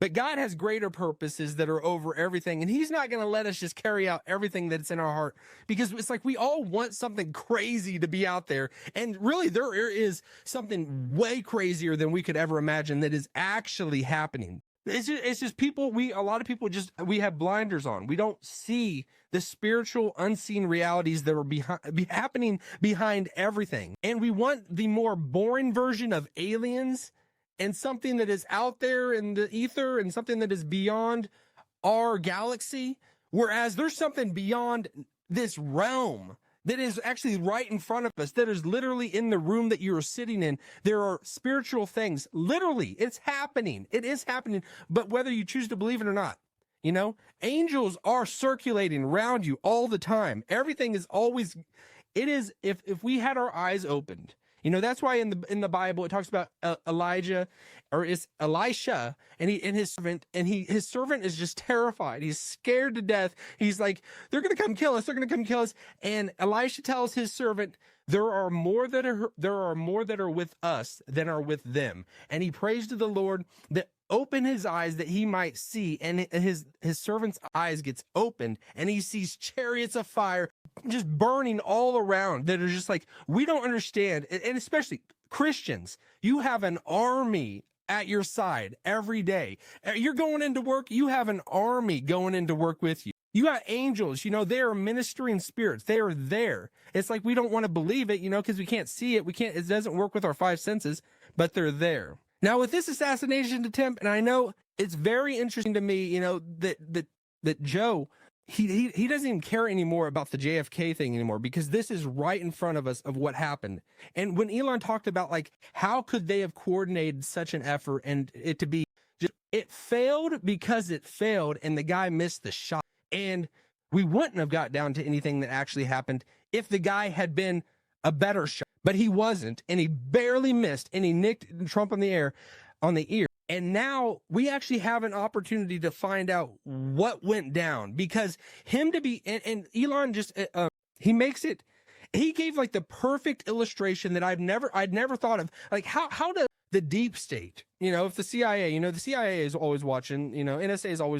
But God has greater purposes that are over everything. And he's not going to let us just carry out everything that's in our heart, because it's like we all want something crazy to be out there. And really, there is something way crazier than we could ever imagine that is actually happening. It's just people, a lot of people we have blinders on. We don't see the spiritual unseen realities that are happening behind everything. And we want the more boring version of aliens and something that is out there in the ether and something that is beyond our galaxy. Whereas there's something beyond this realm that is actually right in front of us, that is literally in the room that you're sitting in. There are spiritual things. Literally, it's happening. It is happening. But whether you choose to believe it or not, angels are circulating around you all the time. Everything is always, if we had our eyes opened, that's why in the Bible it talks about Elijah, or it's Elisha, and his servant, and his servant is just terrified. He's scared to death. He's like, they're gonna come kill us. They're gonna come kill us. And Elisha tells his servant, there are more that are with us than are with them. And he prays to the Lord that open his eyes that he might see. And his servant's eyes gets opened, and he sees chariots of fire just burning all around that are just like, we don't understand. And especially Christians, you have an army at your side every day. You're going into work, you have an army going into work with you. You got angels, they are ministering spirits. They are there. It's like we don't want to believe it, because we can't see it. It doesn't work with our five senses, but they're there. Now with this assassination attempt, and I know it's very interesting to me, that Joe, he doesn't even care anymore about the JFK thing anymore, because this is right in front of us of what happened. And when Elon talked about, like, how could they have coordinated such an effort and it to be just, it failed because it failed and the guy missed the shot. And we wouldn't have got down to anything that actually happened if the guy had been a better shot, but he wasn't, and he barely missed, and he nicked Trump on the ear. And now we actually have an opportunity to find out what went down, because him to be, and Elon just, he gave like the perfect illustration that I'd never thought of. Like how does the deep state, if the CIA, the CIA is always watching, NSA is always